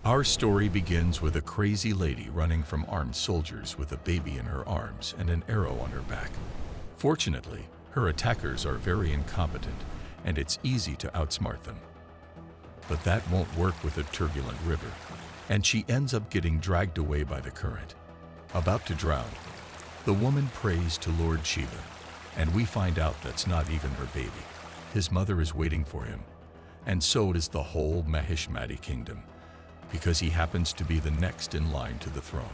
Our story begins with a crazy lady running from armed soldiers with a baby in her arms and an arrow on her back. Fortunately, her attackers are very incompetent, and it's easy to outsmart them. But that won't work with a turbulent river, and she ends up getting dragged away by the current. About to drown, the woman prays to Lord Shiva, and we find out that's not even her baby. His mother is waiting for him, and so does the whole Mahishmati kingdom, because he happens to be the next in line to the throne.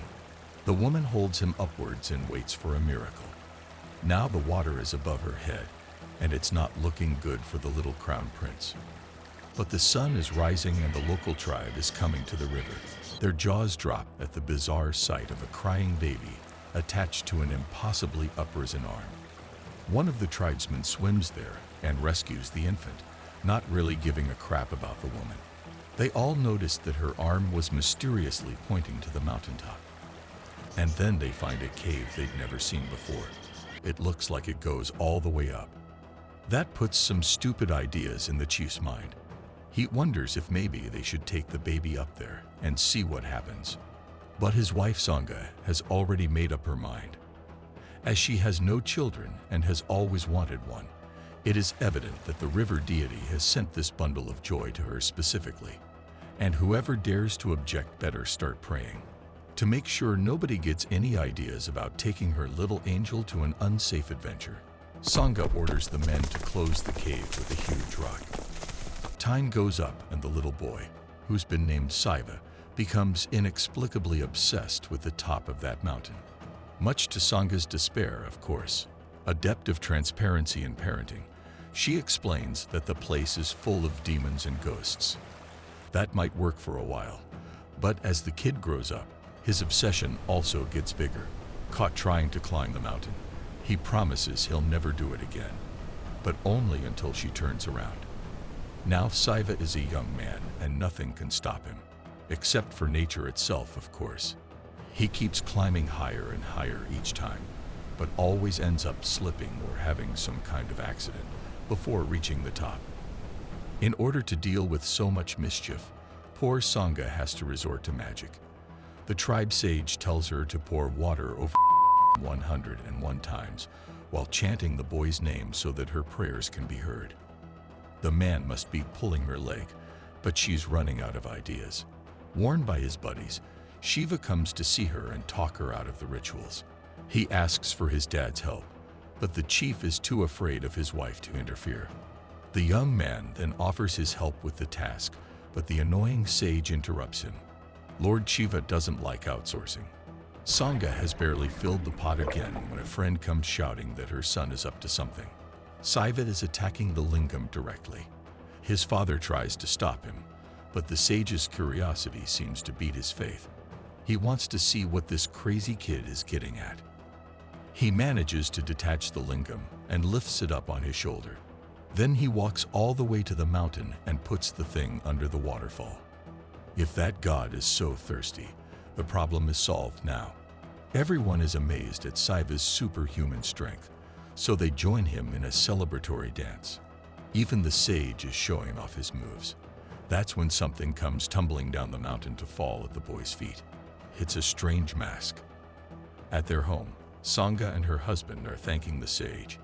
The woman holds him upwards and waits for a miracle. Now the water is above her head, and it's not looking good for the little crown prince. But the sun is rising and the local tribe is coming to the river. Their jaws drop at the bizarre sight of a crying baby attached to an impossibly uprisen arm. One of the tribesmen swims there and rescues the infant, not really giving a crap about the woman. They all noticed that her arm was mysteriously pointing to the mountaintop. And then they find a cave they'd never seen before. It looks like it goes all the way up. That puts some stupid ideas in the chief's mind. He wonders if maybe they should take the baby up there and see what happens. But his wife Sangha has already made up her mind. As she has no children and has always wanted one, it is evident that the river deity has sent this bundle of joy to her specifically, and whoever dares to object better start praying. To make sure nobody gets any ideas about taking her little angel to an unsafe adventure, Sangha orders the men to close the cave with a huge rock. Time goes up and the little boy, who's been named Shiva, becomes inexplicably obsessed with the top of that mountain. Much to Sangha's despair, of course. Adept of transparency in parenting, she explains that the place is full of demons and ghosts. That might work for a while, but as the kid grows up, his obsession also gets bigger. Caught trying to climb the mountain, he promises he'll never do it again, but only until she turns around. Now Shiva is a young man and nothing can stop him, except for nature itself, of course. He keeps climbing higher and higher each time, but always ends up slipping or having some kind of accident before reaching the top. In order to deal with so much mischief, poor Sangha has to resort to magic. The tribe sage tells her to pour water over 101 times while chanting the boy's name so that her prayers can be heard. The man must be pulling her leg, but she's running out of ideas. Warned by his buddies, Shiva comes to see her and talk her out of the rituals. He asks for his dad's help, but the chief is too afraid of his wife to interfere. The young man then offers his help with the task, but the annoying sage interrupts him. Lord Shiva doesn't like outsourcing. Sangha has barely filled the pot again when a friend comes shouting that her son is up to something. Shiva is attacking the lingam directly. His father tries to stop him, but the sage's curiosity seems to beat his faith. He wants to see what this crazy kid is getting at. He manages to detach the lingam and lifts it up on his shoulder. Then he walks all the way to the mountain and puts the thing under the waterfall. If that god is so thirsty, the problem is solved now. Everyone is amazed at Shiva's superhuman strength, so they join him in a celebratory dance. Even the sage is showing off his moves. That's when something comes tumbling down the mountain to fall at the boy's feet. It's a strange mask. At their home, Sangha and her husband are thanking the sage,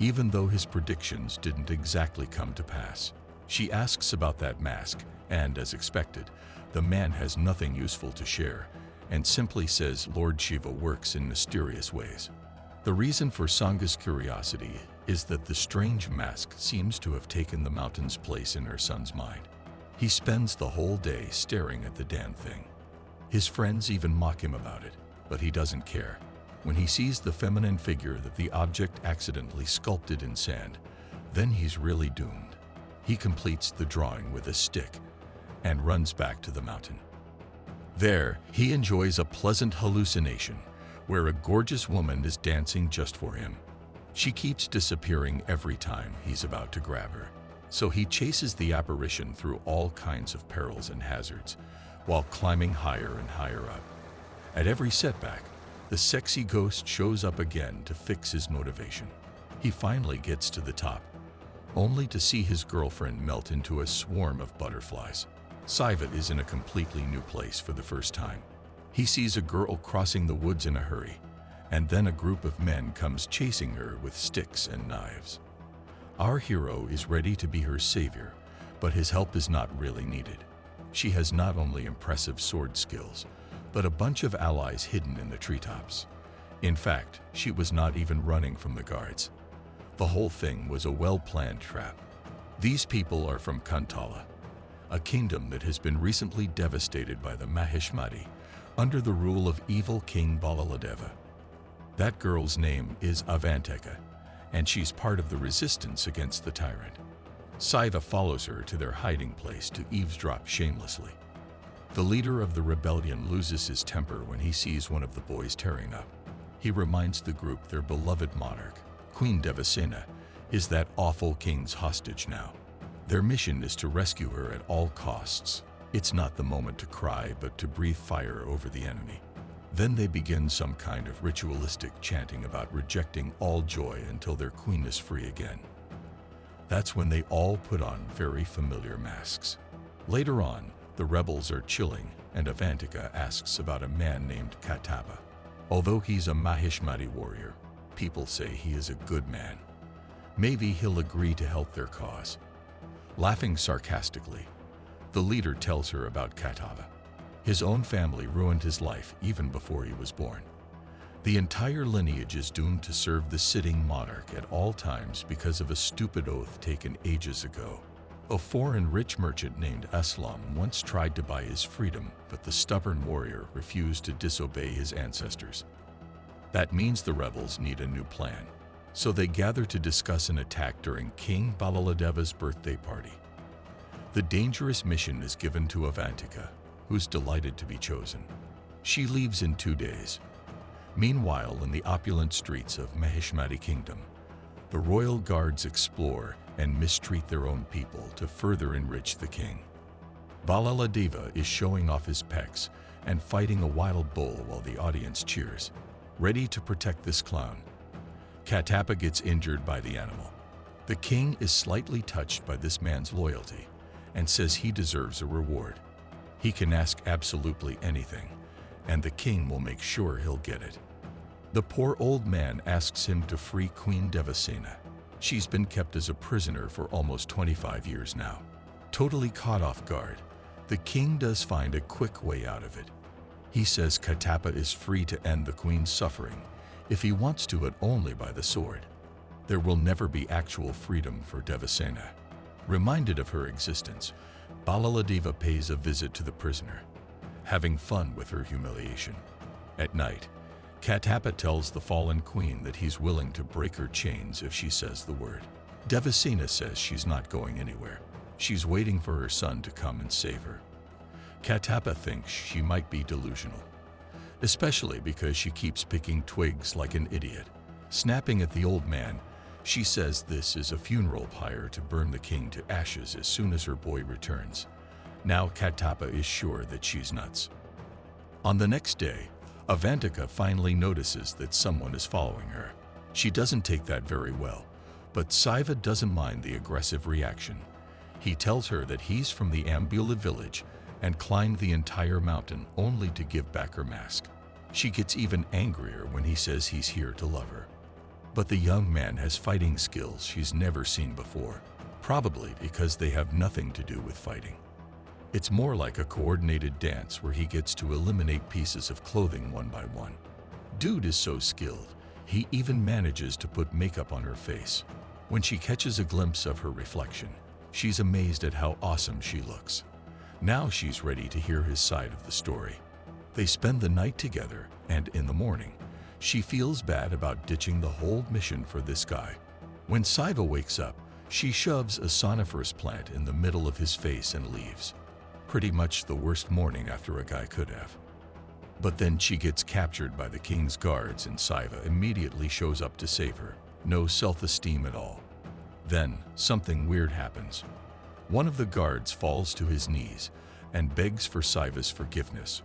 even though his predictions didn't exactly come to pass. She asks about that mask, and as expected, the man has nothing useful to share and simply says Lord Shiva works in mysterious ways. The reason for Sangha's curiosity is that the strange mask seems to have taken the mountain's place in her son's mind. He spends the whole day staring at the damn thing. His friends even mock him about it, but he doesn't care. When he sees the feminine figure that the object accidentally sculpted in sand, then he's really doomed. He completes the drawing with a stick and runs back to the mountain. There, he enjoys a pleasant hallucination where a gorgeous woman is dancing just for him. She keeps disappearing every time he's about to grab her, so he chases the apparition through all kinds of perils and hazards while climbing higher and higher up. At every setback, the sexy ghost shows up again to fix his motivation. He finally gets to the top, only to see his girlfriend melt into a swarm of butterflies. Shiva is in a completely new place for the first time. He sees a girl crossing the woods in a hurry, and then a group of men comes chasing her with sticks and knives. Our hero is ready to be her savior, but his help is not really needed. She has not only impressive sword skills, but a bunch of allies hidden in the treetops. In fact, she was not even running from the guards. The whole thing was a well-planned trap. These people are from Kantala, a kingdom that has been recently devastated by the Mahishmati under the rule of evil King Balaladeva. That girl's name is Avantika, and she's part of the resistance against the tyrant. Shiva follows her to their hiding place to eavesdrop shamelessly. The leader of the rebellion loses his temper when he sees one of the boys tearing up. He reminds the group their beloved monarch, Queen Devasena, is that awful king's hostage now. Their mission is to rescue her at all costs. It's not the moment to cry, but to breathe fire over the enemy. Then they begin some kind of ritualistic chanting about rejecting all joy until their queen is free again. That's when they all put on very familiar masks. Later on, the rebels are chilling, and Avantika asks about a man named Katapa. Although he's a Mahishmati warrior, people say he is a good man. Maybe he'll agree to help their cause. Laughing sarcastically, the leader tells her about Katapa. His own family ruined his life even before he was born. The entire lineage is doomed to serve the sitting monarch at all times because of a stupid oath taken ages ago. A foreign rich merchant named Aslam once tried to buy his freedom, but the stubborn warrior refused to disobey his ancestors. That means the rebels need a new plan, so they gather to discuss an attack during King Balaladeva's birthday party. The dangerous mission is given to Avantika, who's delighted to be chosen. She leaves in 2 days. Meanwhile, in the opulent streets of Mahishmati Kingdom, the royal guards explore and mistreat their own people to further enrich the king. Balaladeva is showing off his pecs and fighting a wild bull while the audience cheers, ready to protect this clown. Katapa gets injured by the animal. The king is slightly touched by this man's loyalty and says he deserves a reward. He can ask absolutely anything, and the king will make sure he'll get it. The poor old man asks him to free Queen Devasena. She's been kept as a prisoner for almost 25 years now. Totally caught off guard, the king does find a quick way out of it. He says Katapa is free to end the queen's suffering if he wants to, but only by the sword. There will never be actual freedom for Devasena. Reminded of her existence, Balaladeva pays a visit to the prisoner, having fun with her humiliation. At night, Katapa tells the fallen queen that he's willing to break her chains if she says the word. Devasena says she's not going anywhere. She's waiting for her son to come and save her. Katapa thinks she might be delusional, especially because she keeps picking twigs like an idiot. Snapping at the old man, she says this is a funeral pyre to burn the king to ashes as soon as her boy returns. Now Katapa is sure that she's nuts. On the next day, Avantika finally notices that someone is following her. She doesn't take that very well, but Shiva doesn't mind the aggressive reaction. He tells her that he's from the Ambula village and climbed the entire mountain only to give back her mask. She gets even angrier when he says he's here to love her. But the young man has fighting skills she's never seen before, probably because they have nothing to do with fighting. It's more like a coordinated dance where he gets to eliminate pieces of clothing one by one. Dude is so skilled, he even manages to put makeup on her face. When she catches a glimpse of her reflection, she's amazed at how awesome she looks. Now she's ready to hear his side of the story. They spend the night together, and in the morning, she feels bad about ditching the whole mission for this guy. When Shiva wakes up, she shoves a soniferous plant in the middle of his face and leaves. Pretty much the worst morning after a guy could have. But then she gets captured by the king's guards and Shiva immediately shows up to save her. No self-esteem at all. Then, something weird happens. One of the guards falls to his knees and begs for Shiva's forgiveness,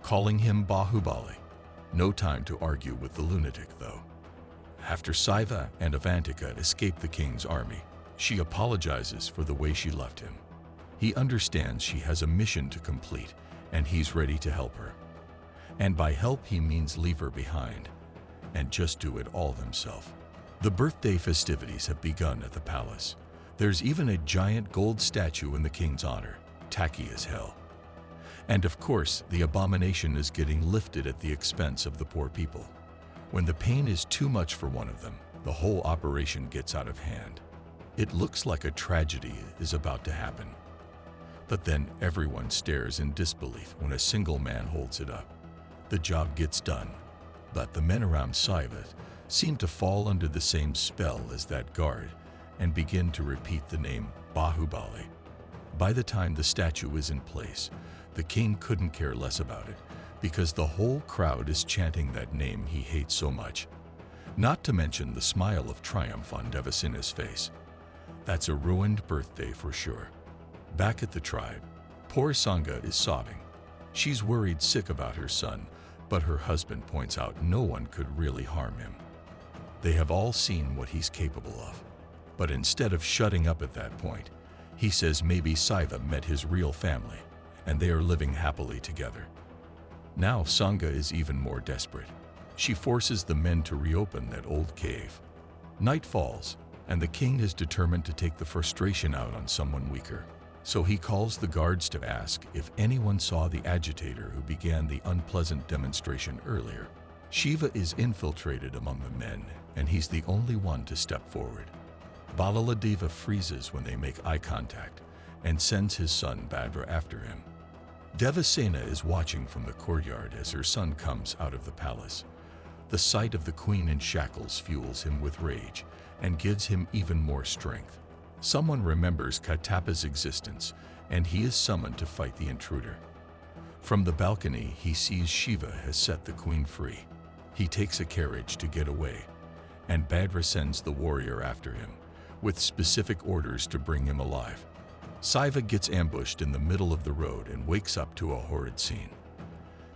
calling him Bahubali. No time to argue with the lunatic, though. After Shiva and Avantika escape the king's army, she apologizes for the way she left him. He understands she has a mission to complete, and he's ready to help her. And by help he means leave her behind, and just do it all himself. The birthday festivities have begun at the palace. There's even a giant gold statue in the king's honor, tacky as hell. And of course, the abomination is getting lifted at the expense of the poor people. When the pain is too much for one of them, the whole operation gets out of hand. It looks like a tragedy is about to happen. But then everyone stares in disbelief when a single man holds it up. The job gets done, but the men around Shiva seem to fall under the same spell as that guard and begin to repeat the name Bahubali. By the time the statue is in place, the king couldn't care less about it because the whole crowd is chanting that name he hates so much. Not to mention the smile of triumph on Devasina's face. That's a ruined birthday for sure. Back at the tribe, poor Sangha is sobbing. She's worried sick about her son, but her husband points out no one could really harm him. They have all seen what he's capable of. But instead of shutting up at that point, he says maybe Shiva met his real family, and they are living happily together. Now Sangha is even more desperate. She forces the men to reopen that old cave. Night falls, and the king is determined to take the frustration out on someone weaker. So he calls the guards to ask if anyone saw the agitator who began the unpleasant demonstration earlier. Shiva is infiltrated among the men, and he's the only one to step forward. Balaladeva freezes when they make eye contact and sends his son Badra after him. Devasena is watching from the courtyard as her son comes out of the palace. The sight of the queen in shackles fuels him with rage and gives him even more strength. Someone remembers Katapa's existence, and he is summoned to fight the intruder. From the balcony, he sees Shiva has set the queen free. He takes a carriage to get away, and Badra sends the warrior after him, with specific orders to bring him alive. Shiva gets ambushed in the middle of the road and wakes up to a horrid scene.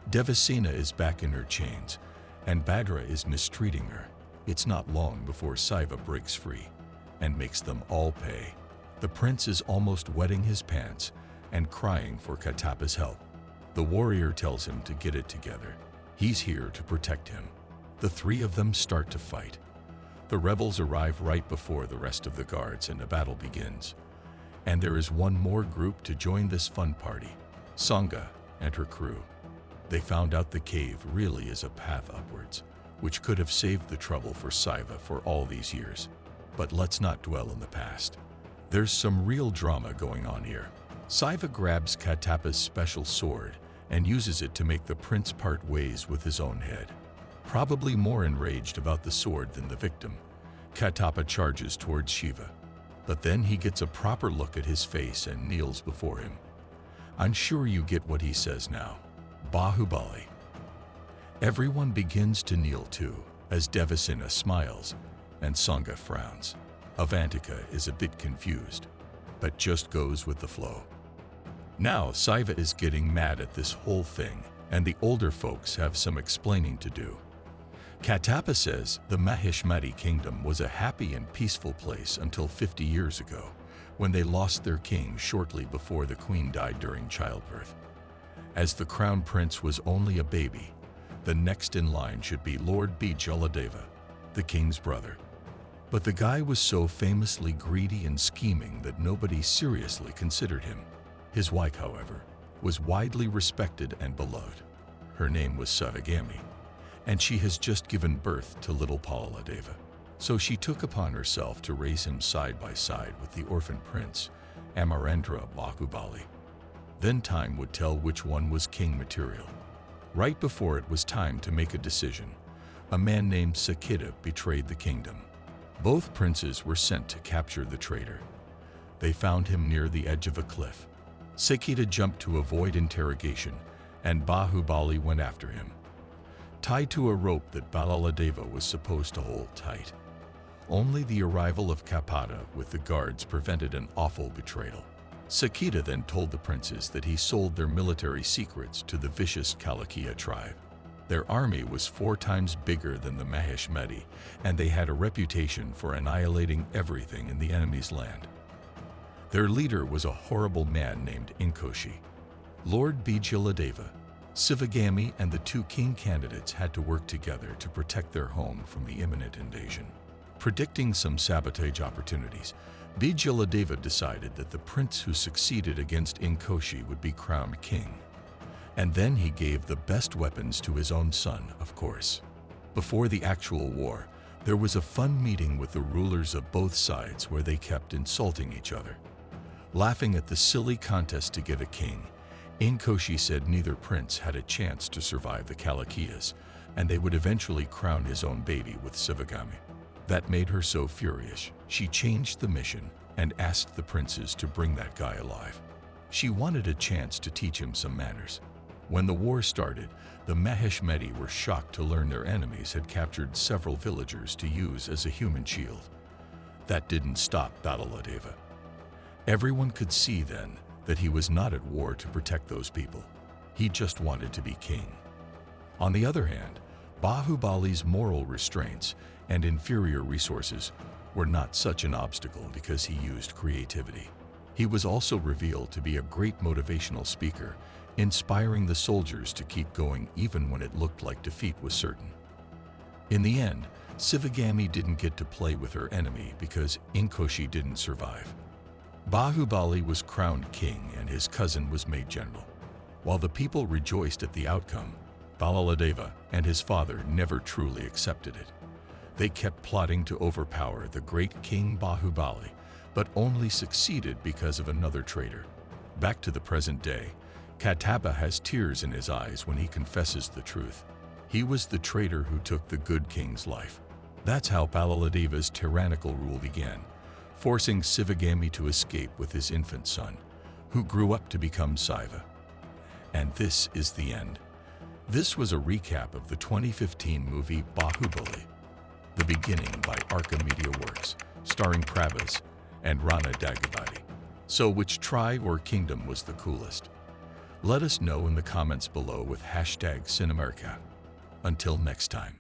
Devasena is back in her chains, and Badra is mistreating her. It's not long before Shiva breaks free and makes them all pay. The prince is almost wetting his pants and crying for Katapa's help. The warrior tells him to get it together. He's here to protect him. The three of them start to fight. The rebels arrive right before the rest of the guards and a battle begins. And there is one more group to join this fun party, Sangha and her crew. They found out the cave really is a path upwards, which could have saved the trouble for Shiva for all these years. But let's not dwell in the past. There's some real drama going on here. Shiva grabs Katapa's special sword and uses it to make the prince part ways with his own head. Probably more enraged about the sword than the victim, Katapa charges towards Shiva. But then he gets a proper look at his face and kneels before him. I'm sure you get what he says now. Bahubali. Everyone begins to kneel too, as Devasena smiles and Sangha frowns. Avantika is a bit confused, but just goes with the flow. Now Shiva is getting mad at this whole thing, and the older folks have some explaining to do. Katapa says the Mahishmati kingdom was a happy and peaceful place until 50 years ago, when they lost their king shortly before the queen died during childbirth. As the crown prince was only a baby, the next in line should be Lord Bajaladeva, the king's brother. But the guy was so famously greedy and scheming that nobody seriously considered him. His wife, however, was widely respected and beloved. Her name was Savagami, and she has just given birth to little Baladeva. So she took upon herself to raise him side by side with the orphan prince, Amarendra Bahubali. Then time would tell which one was king material. Right before it was time to make a decision, a man named Sakita betrayed the kingdom. Both princes were sent to capture the traitor. They found him near the edge of a cliff. Sakita jumped to avoid interrogation, and Bahubali went after him, tied to a rope that Balaladeva was supposed to hold tight. Only the arrival of Kapata with the guards prevented an awful betrayal. Sakita then told the princes that he sold their military secrets to the vicious Kalakia tribe. Their army was 4 times bigger than the Mahishmati, and they had a reputation for annihilating everything in the enemy's land. Their leader was a horrible man named Inkoshi. Lord Bijiladeva, Sivagami, and the two king candidates had to work together to protect their home from the imminent invasion. Predicting some sabotage opportunities, Bijiladeva decided that the prince who succeeded against Inkoshi would be crowned king. And then he gave the best weapons to his own son, of course. Before the actual war, there was a fun meeting with the rulers of both sides where they kept insulting each other. Laughing at the silly contest to get a king, Inkoshi said neither prince had a chance to survive the Kalakiyas, and they would eventually crown his own baby with Sivagami. That made her so furious, she changed the mission and asked the princes to bring that guy alive. She wanted a chance to teach him some manners. When the war started, the Mahishmati were shocked to learn their enemies had captured several villagers to use as a human shield. That didn't stop Balaladeva. Everyone could see then that he was not at war to protect those people. He just wanted to be king. On the other hand, Bahubali's moral restraints and inferior resources were not such an obstacle because he used creativity. He was also revealed to be a great motivational speaker, inspiring the soldiers to keep going even when it looked like defeat was certain. In the end, Sivagami didn't get to play with her enemy because Inkoshi didn't survive. Bahubali was crowned king and his cousin was made general. While the people rejoiced at the outcome, Balaladeva and his father never truly accepted it. They kept plotting to overpower the great King Bahubali, but only succeeded because of another traitor. Back to the present day, Kataba has tears in his eyes when he confesses the truth. He was the traitor who took the good king's life. That's how Balaladeva's tyrannical rule began, forcing Sivagami to escape with his infant son, who grew up to become Shiva. And this is the end. This was a recap of the 2015 movie Bahubali, The Beginning by Arca Media Works, starring Prabhas and Rana Dagabati. So which tribe or kingdom was the coolest? Let us know in the comments below with #Cinemarca. Until next time.